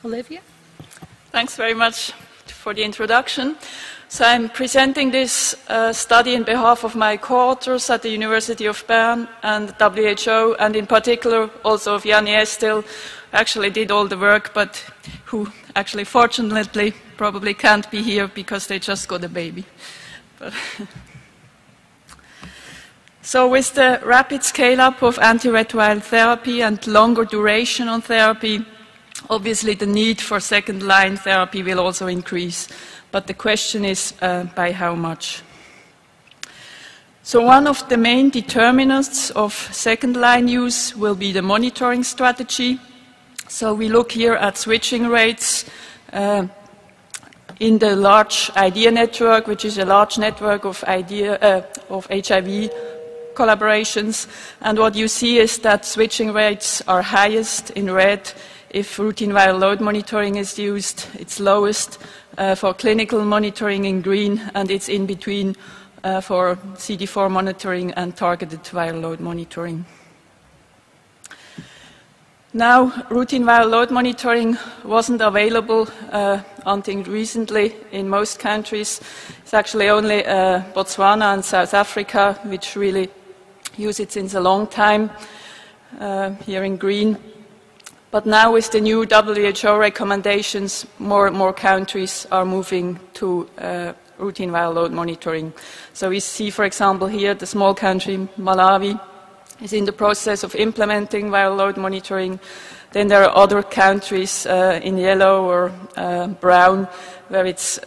Olivia? Thanks very much for the introduction. So I'm presenting this study on behalf of my co-authors at the University of Bern and WHO, and in particular also of Yanni Estil, who actually did all the work, but who actually fortunately probably can't be here because they just got a baby. So with the rapid scale-up of antiretroviral therapy and longer duration on therapy, obviously the need for second-line therapy will also increase. But the question is, by how much? So one of the main determinants of second-line use will be the monitoring strategy. So we look here at switching rates in the large IeDEA network, which is a large network of HIV collaborations. And what you see is that switching rates are highest in red if routine viral load monitoring is used. It's lowest for clinical monitoring in green, and it's in between for CD4 monitoring and targeted viral load monitoring. Now, routine viral load monitoring wasn't available until recently in most countries. It's actually only Botswana and South Africa which really use it since a long time, here in green. But now with the new WHO recommendations, more and more countries are moving to routine viral load monitoring. So we see, for example, here the small country Malawi is in the process of implementing viral load monitoring. Then there are other countries in yellow or brown where it's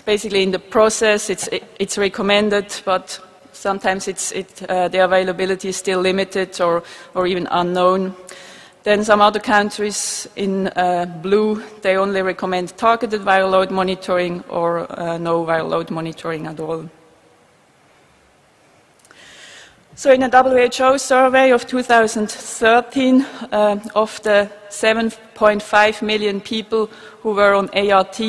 basically in the process. It's recommended, but sometimes the availability is still limited or even unknown. Then some other countries in blue, they only recommend targeted viral load monitoring or no viral load monitoring at all. So in a WHO survey of 2013, of the 7.5 million people who were on ART,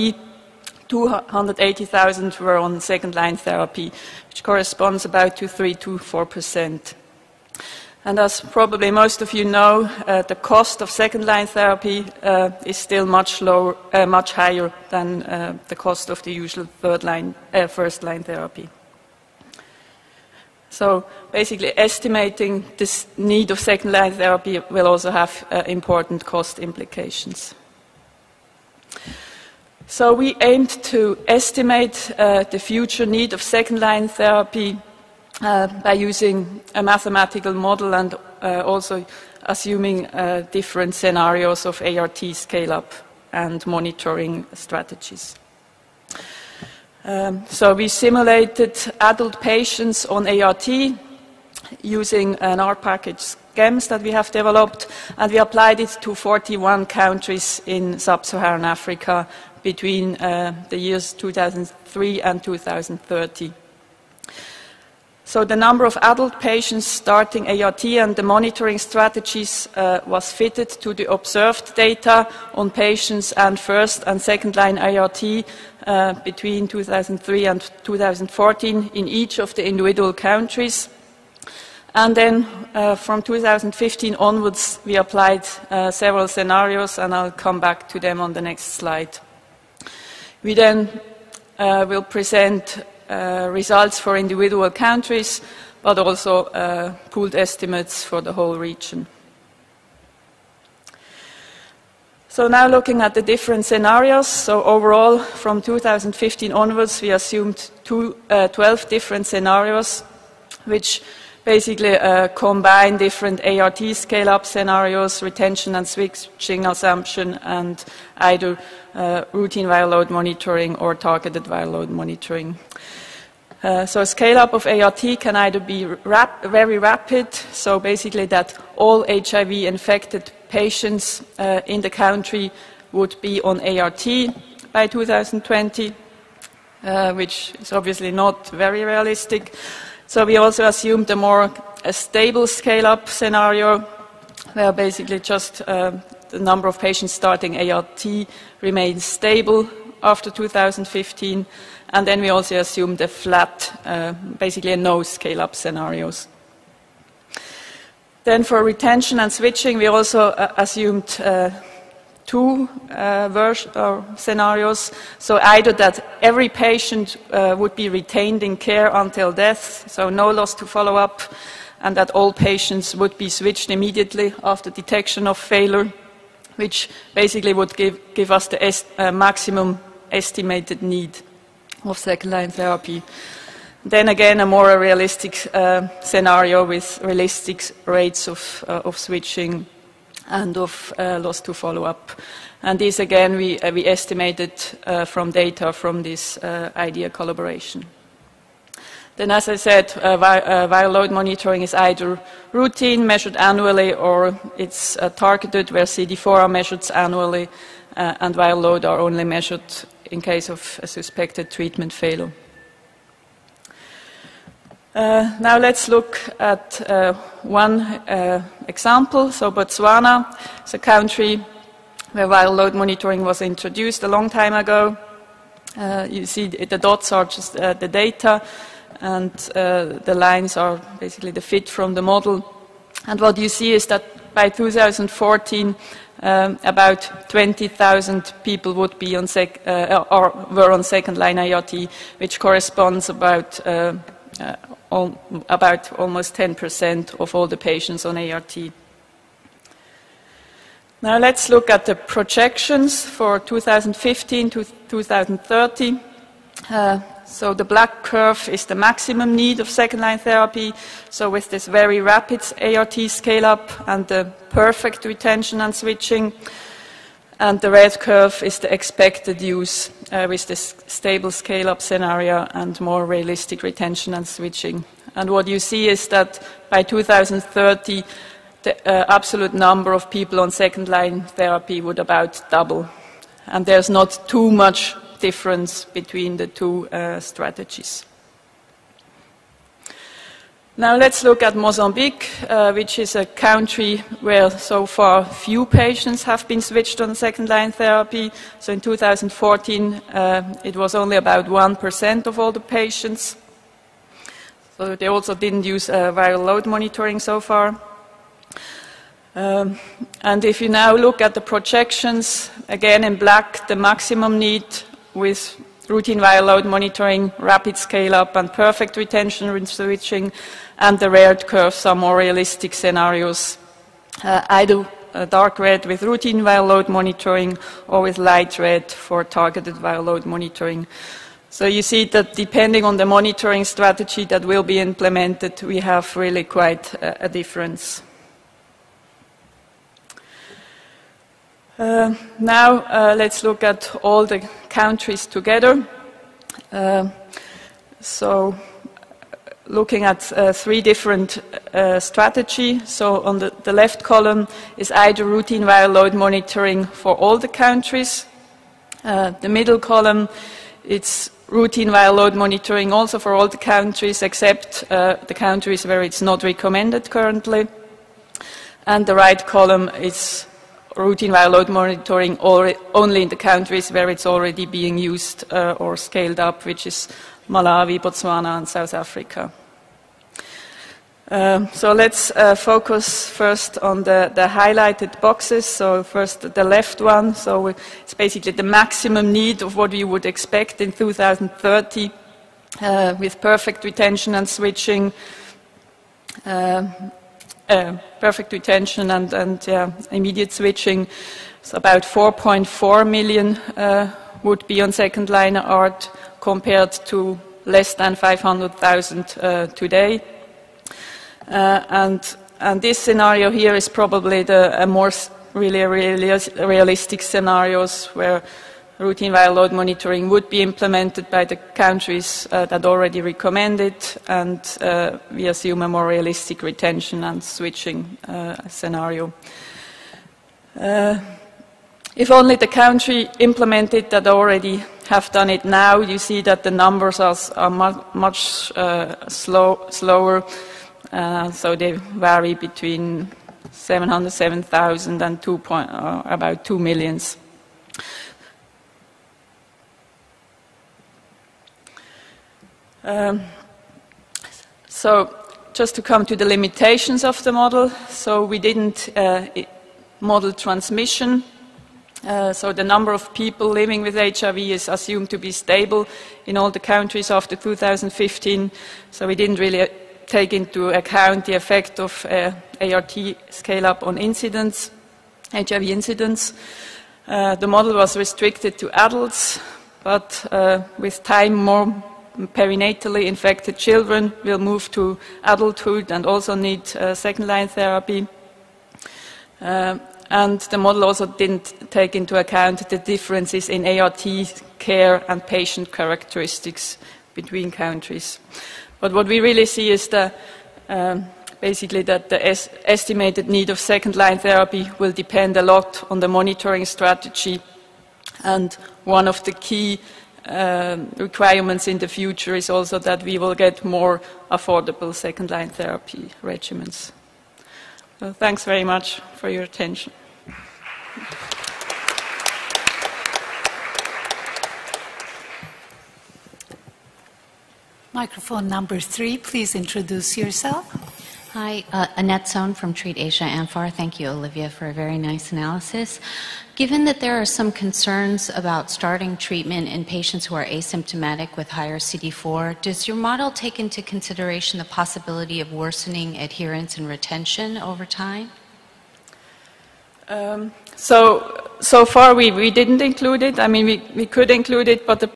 280,000 were on second-line therapy, which corresponds about to 3 to 4%. And as probably most of you know, the cost of second-line therapy is still much higher than the cost of the usual first-line therapy. So basically estimating this need of second-line therapy will also have important cost implications. So we aimed to estimate the future need of second-line therapy by using a mathematical model and also assuming different scenarios of ART scale-up and monitoring strategies. So we simulated adult patients on ART using an R package GEMS that we have developed, and we applied it to 41 countries in sub-Saharan Africa between the years 2003 and 2030. So the number of adult patients starting ART and the monitoring strategies was fitted to the observed data on patients and first and second line ART between 2003 and 2014 in each of the individual countries. And then from 2015 onwards, we applied several scenarios, and I'll come back to them on the next slide. We then will present results for individual countries, but also pooled estimates for the whole region. So now looking at the different scenarios, so overall from 2015 onwards we assumed 12 different scenarios which basically combine different ART scale-up scenarios, retention and switching assumption, and either routine viral load monitoring or targeted viral load monitoring. So a scale-up of ART can either be very rapid, so basically that all HIV-infected patients in the country would be on ART by 2020, which is obviously not very realistic. So we also assumed a stable scale-up scenario, where basically just the number of patients starting ART remains stable after 2015. And then we also assumed a flat, basically a no scale-up scenarios. Then for retention and switching, we also assumed two scenarios. So either that every patient would be retained in care until death, so no loss to follow-up, and that all patients would be switched immediately after detection of failure, which basically would give us the maximum estimated need of second-line therapy. Then again, a more realistic scenario with realistic rates of switching and of loss to follow-up. And this again we estimated from data from this IeDEA collaboration. Then, as I said, viral load monitoring is either routine, measured annually, or it's targeted, where CD4 are measured annually, and viral load are only measured in case of a suspected treatment failure. Now let's look at one example. So Botswana is a country where viral load monitoring was introduced a long time ago. You see the dots are just the data, and the lines are basically the fit from the model. And what you see is that by 2014, about 20,000 people would be on or were on second-line IRT, which corresponds about almost 10% of all the patients on ART. Now let's look at the projections for 2015 to 2030. So the black curve is the maximum need of second-line therapy. So with this very rapid ART scale-up and the perfect retention and switching. And the red curve is the expected use with this stable scale-up scenario and more realistic retention and switching. And what you see is that by 2030, the absolute number of people on second-line therapy would about double. And there's not too much difference between the two strategies. Now let's look at Mozambique, which is a country where so far few patients have been switched on second-line therapy. So in 2014, it was only about 1% of all the patients. So they also didn't use viral load monitoring so far. And if you now look at the projections, again in black, the maximum need with routine viral load monitoring, rapid scale-up, and perfect retention and switching, and the red curves are more realistic scenarios, either dark red with routine viral load monitoring or with light red for targeted viral load monitoring. So you see that depending on the monitoring strategy that will be implemented, we have really quite a difference. Now let's look at all the countries together. So looking at three different strategies. So on the left column is either routine viral load monitoring for all the countries. The middle column, it's routine viral load monitoring also for all the countries except the countries where it's not recommended currently. And the right column is routine viral load monitoring only in the countries where it's already being used or scaled up, which is Malawi, Botswana, and South Africa. So let's focus first on the highlighted boxes. So first the left one. So it's basically the maximum need of what we would expect in 2030 with perfect retention and switching. Perfect retention and immediate switching. So about 4.4 million would be on second-line ART compared to less than 500,000 today. And this scenario here is probably the more really realistic scenarios where routine viral load monitoring would be implemented by the countries that already recommend it, and we assume a more realistic retention and switching scenario. If only the country implemented that already have done it now, you see that the numbers are much slower, so they vary between 707,000 and about 2 million. So just to come to the limitations of the model, so we didn't model transmission. So the number of people living with HIV is assumed to be stable in all the countries after 2015. So we didn't really take into account the effect of ART scale-up on incidence, HIV incidence. The model was restricted to adults, but with time more perinatally infected children will move to adulthood and also need second-line therapy. And the model also didn't take into account the differences in ART care and patient characteristics between countries. But what we really see is basically that the estimated need of second-line therapy will depend a lot on the monitoring strategy. And one of the key requirements in the future is also that we will get more affordable second-line therapy regimens. So thanks very much for your attention. Microphone number 3, please introduce yourself. Hi, Annette Sohn from Treat Asia ANFAR. Thank you, Olivia, for a very nice analysis. Given that there are some concerns about starting treatment in patients who are asymptomatic with higher CD4, does your model take into consideration the possibility of worsening adherence and retention over time? So far we didn't include it. I mean, we could include it, but the